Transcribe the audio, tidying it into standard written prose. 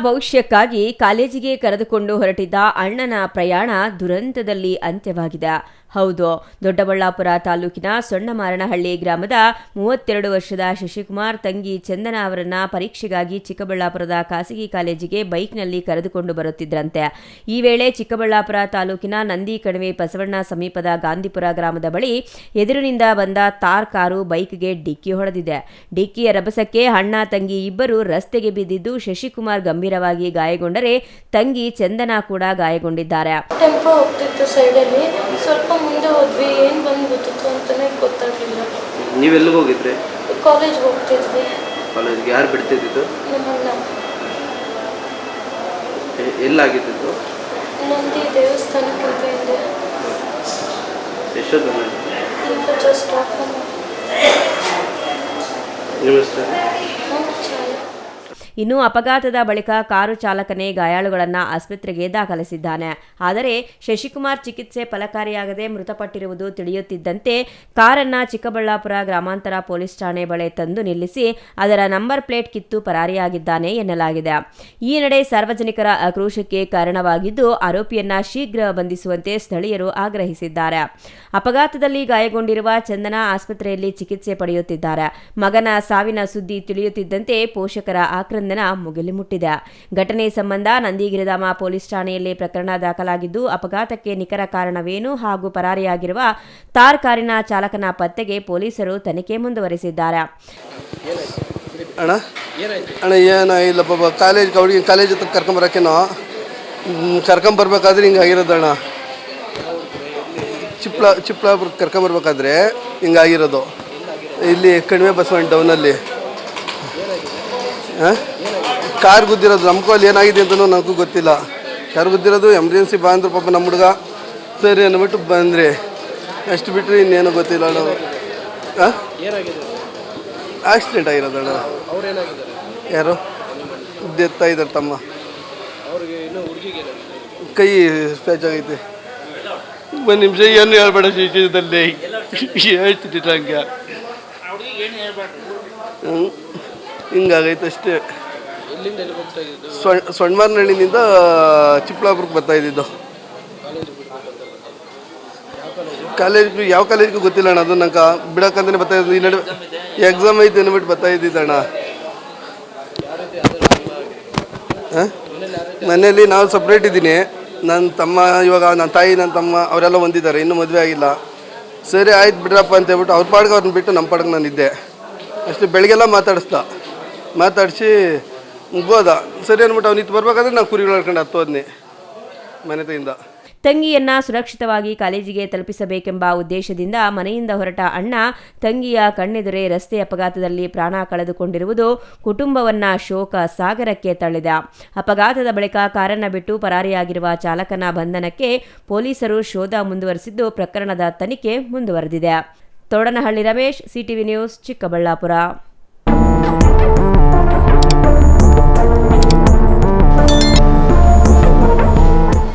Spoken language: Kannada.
ಭವಿಷ್ಯಕ್ಕಾಗಿ ಕಾಲೇಜಿಗೆ ಕರೆದುಕೊಂಡು ಹೊರಟಿದ್ದ ಅಣ್ಣನ ಪ್ರಯಾಣ ದುರಂತದಲ್ಲಿ ಅಂತ್ಯವಾಗಿದೆ. ಹೌದು, ದೊಡ್ಡಬಳ್ಳಾಪುರ ತಾಲೂಕಿನ ಸೊಣ್ಣಮಾರನಹಳ್ಳಿ ಗ್ರಾಮದ 32 ವರ್ಷದ ಶಶಿಕುಮಾರ್ ತಂಗಿ ಚಂದನ ಅವರನ್ನ ಪರೀಕ್ಷೆಗಾಗಿ ಚಿಕ್ಕಬಳ್ಳಾಪುರದ ಖಾಸಗಿ ಕಾಲೇಜಿಗೆ ಬೈಕ್ನಲ್ಲಿ ಕರೆದುಕೊಂಡು ಬರುತ್ತಿದ್ರಂತೆ. ಈ ವೇಳೆ ಚಿಕ್ಕಬಳ್ಳಾಪುರ ತಾಲೂಕಿನ ನಂದಿ ಕಣಿವೆ ಬಸವಣ್ಣ ಸಮೀಪದ ಗಾಂಧಿಪುರ ಗ್ರಾಮದ ಬಳಿ ಎದುರಿನಿಂದ ಬಂದ ತಾರ್ ಕಾರು ಬೈಕ್ಗೆ ಡಿಕ್ಕಿ ಹೊಡೆದಿದೆ. ಡಿಕ್ಕಿಯ ರಭಸಕ್ಕೆ ಅಣ್ಣ ತಂಗಿ ಇಬ್ಬರು ರಸ್ತೆಗೆ ಬಿದ್ದಿದ್ದು ಶಶಿಕುಮಾರ್ ಗಂಭೀರವಾಗಿ ಗಾಯಗೊಂಡರೆ ತಂಗಿ ಚಂದನ ಕೂಡ ಗಾಯಗೊಂಡಿದ್ದಾರೆ. ಟೆಂಪೋ ಹೋಗ್ತಿತ್ತು ಸೈಡಲ್ಲಿ, ಸ್ವಲ್ಪ ಮುಂದೆ ಹೋದ್ವಿ, ಏನು ಬಂದು ಗೊತ್ತಿತ್ತು ಅಂತಾನೆ ಗೊತ್ತಾಗಲಿಲ್ಲ. ನೀವೆಲ್ಲಿಗೆ ಹೋಗಿದ್ರಿ? ಕಾಲೇಜ್ಗೆ ಹೋಗ್ತಿದ್ವಿ. ಕಾಲೇಜ್ಗೆ ಯಾರು ಬಿಡ್ತಿದ್ದು? ನಮ್ಮ ಅಣ್ಣ. ಎಲ್ಲಾಗಿದ್ದು? ನಂದಿ ದೇವಸ್ಥಾನಕ್ಕಿಂತ ಹಿಂದೆ. ಎಷ್ಟೊತ್ತು? ಈಗ ಜಸ್ಟ್ ಆಫ್ ನಿಮ್ಮ ಹೆಸರು? ಇನ್ನು ಅಪಘಾತದ ಬಳಿಕ ಕಾರು ಚಾಲಕನೇ ಗಾಯಾಳುಗಳನ್ನು ಆಸ್ಪತ್ರೆಗೆ ದಾಖಲಿಸಿದ್ದಾನೆ. ಆದರೆ ಶಶಿಕುಮಾರ್ ಚಿಕಿತ್ಸೆ ಫಲಕಾರಿಯಾಗದೆ ಮೃತಪಟ್ಟಿರುವುದು ತಿಳಿಯುತ್ತಿದ್ದಂತೆ ಕಾರನ್ನ ಚಿಕ್ಕಬಳ್ಳಾಪುರ ಗ್ರಾಮಾಂತರ ಪೊಲೀಸ್ ಠಾಣೆ ಬಳಿ ತಂದು ನಿಲ್ಲಿಸಿ ಅದರ ನಂಬರ್ ಪ್ಲೇಟ್ ಕಿತ್ತು ಪರಾರಿಯಾಗಿದ್ದಾನೆ ಎನ್ನಲಾಗಿದೆ. ಈ ನಡೆ ಸಾರ್ವಜನಿಕರ ಆಕ್ರೋಶಕ್ಕೆ ಕಾರಣವಾಗಿದ್ದು ಆರೋಪಿಯನ್ನ ಶೀಘ್ರ ಬಂಧಿಸುವಂತೆ ಸ್ಥಳೀಯರು ಆಗ್ರಹಿಸಿದ್ದಾರೆ. ಅಪಘಾತದಲ್ಲಿ ಗಾಯಗೊಂಡಿರುವ ಚಂದನ ಆಸ್ಪತ್ರೆಯಲ್ಲಿ ಚಿಕಿತ್ಸೆ ಪಡೆಯುತ್ತಿದ್ದಾರೆ. ಮಗನ ಸಾವಿನ ಸುದ್ದಿ ತಿಳಿಯುತ್ತಿದ್ದಂತೆ ಪೋಷಕರ ಆಕ್ರಂದನ ಮುಗಿಲು ಮುಟ್ಟಿದೆ. ಘಟನೆ ಸಂಬಂಧ ನಂದಿಗಿರಿಧಾಮ ಪೊಲೀಸ್ ಠಾಣೆಯಲ್ಲಿ ಪ್ರಕರಣ ದಾಖಲಾಗಿದ್ದು ಅಪಘಾತಕ್ಕೆ ನಿಖರ ಕಾರಣವೇನು ಹಾಗೂ ಪರಾರಿಯಾಗಿರುವ ತಾರ್ ಕಾರಿನ ಚಾಲಕನ ಪತ್ತೆಗೆ ಪೊಲೀಸರು ತನಿಖೆ ಮುಂದುವರೆಸಿದ್ದಾರೆ. ಏನಾಗಿಲ್ಲ ಪಾಪ, ಕಾಲೇಜ್ ಹತ್ರ ಕರ್ಕೊಂಬರ್ಬೇಕಾದ್ರೆ ಹಿಂಗಾಗಿರೋದಣ್ಣ. ಚಿಪ್ಲಾಪುರ ಕರ್ಕೊಂಬರ್ಬೇಕಾದ್ರೆ ಹಿಂಗಾಗಿರೋದು. ಇಲ್ಲಿ ಕಣಿವೆ ಬಸವಣ್ಣ ಟೌನಲ್ಲಿ ಕಾರ್ ಗುದ್ದಿರೋದು. ನಮಗೂ ಅಲ್ಲಿ ಏನಾಗಿದೆ ಅಂತಲೂ ನನಗೂ ಗೊತ್ತಿಲ್ಲ. ಕಾರ್ ಗುದ್ದಿರೋದು, ಎಮರ್ಜೆನ್ಸಿ ಬಾ ಅಂದ್ರು ಪಾಪ ನಮ್ಮ ಹುಡುಗ. ಸರಿ ಅಂದ್ಬಿಟ್ಟು ಬಂದ್ರಿ, ಅಷ್ಟು ಬಿಟ್ಟರೆ ಇನ್ನೇನು ಗೊತ್ತಿಲ್ಲ. ನಾವು ಆಕ್ಸಿಡೆಂಟ್ ಆಗಿರೋದಣ್ಣ. ಯಾರು ಡೆತ್ ಆಗಿದ್ದಾರೆ ತಮ್ಮ. ಕೈ ಸ್ಕ್ರ್ಯಾಚ್ ಆಗೈತೆ. ಒಂದು ನಿಮಿಷ ಏನು ಹೇಳ್ಬೇಡ ಶಿಕ್ಷಣದಲ್ಲಿ ಹೇಳ್ತಿದ್ದ ಹಂಗೆ ಹಿಂಗಾಗೈತೆ ಅಷ್ಟೇ. ಸೊಣ್ಣಮಾರನಹಳ್ಳಿನಿಂದ ಚಿಕ್ಕಬಳ್ಳಾಪುರಕ್ಕೆ ಬರ್ತಾ ಇದ್ದಿದ್ದು. ಕಾಲೇಜ್ಗೂ ಯಾವ ಕಾಲೇಜ್ಗೂ ಗೊತ್ತಿಲ್ಲ ಅಣ್ಣ. ಅದು ನಂಗೆ ಬಿಡೋಕ್ಕಂತಾನೆ ಬರ್ತಾ ಇದ್ದು. ಈ ನಡುವೆ ಎಕ್ಸಾಮ್ ಐತೆ ಅಂದ್ಬಿಟ್ಟು ಬರ್ತಾ ಇದ್ದಿದ್ದಣ್ಣ. ಮನೇಲಿ ನಾವು ಸಪ್ರೇಟ್ ಇದ್ದೀನಿ. ನನ್ನ ತಮ್ಮ ಇವಾಗ ನನ್ನ ತಾಯಿ ನನ್ನ ತಮ್ಮ ಅವರೆಲ್ಲ ಹೊಂದಿದ್ದಾರೆ, ಇನ್ನೂ ಮದುವೆ ಆಗಿಲ್ಲ. ಸರಿ ಆಯ್ತು ಬಿಡ್ರಪ್ಪ ಅಂತ ಹೇಳ್ಬಿಟ್ಟು ಅವ್ರ ಪಾಡ್ಗೆ ಅವ್ರನ್ನ ಬಿಟ್ಟು ನಮ್ಮ ಪಾಡ್ಗೆ ನಾನಿದ್ದೆ ಅಷ್ಟೇ. ಬೆಳಗ್ಗೆಲ್ಲ ಮಾತಾಡಿಸಿ ಮುಗೋದ. ಸರಿ ಅಂದ್ಬಿಟ್ಟು ಅವ್ನಿತ್ತು ಬರ್ಬೇಕಾದ್ರೆ ನಾವು ಕುರಿಗಳು ಹಡ್ಕೊಂಡು ಹತ್ತೋದ್ನಿ ಮನೆಯಿಂದ. ತಂಗಿಯನ್ನ ಸುರಕ್ಷಿತವಾಗಿ ಕಾಲೇಜಿಗೆ ತಲುಪಿಸಬೇಕೆಂಬ ಉದ್ದೇಶದಿಂದ ಮನೆಯಿಂದ ಹೊರಟ ಅಣ್ಣ ತಂಗಿಯ ಕಣ್ಣೆದುರೇ ರಸ್ತೆ ಅಪಘಾತದಲ್ಲಿ ಪ್ರಾಣ ಕಳೆದುಕೊಂಡಿರುವುದು ಕುಟುಂಬವನ್ನ ಶೋಕ ಸಾಗರಕ್ಕೆ ತಳ್ಳಿದೆ. ಅಪಘಾತದ ಬಳಿಕ ಕಾರನ್ನ ಬಿಟ್ಟು ಪರಾರಿಯಾಗಿರುವ ಚಾಲಕನ ಬಂಧನಕ್ಕೆ ಪೊಲೀಸರು ಶೋಧ ಮುಂದುವರೆಸಿದ್ದು ಪ್ರಕರಣದ ತನಿಖೆ ಮುಂದುವರೆದಿದೆ. ತೋಡನಹಳ್ಳಿ ರಮೇಶ್, ಸಿಟಿವಿ ನ್ಯೂಸ್, ಚಿಕ್ಕಬಳ್ಳಾಪುರ.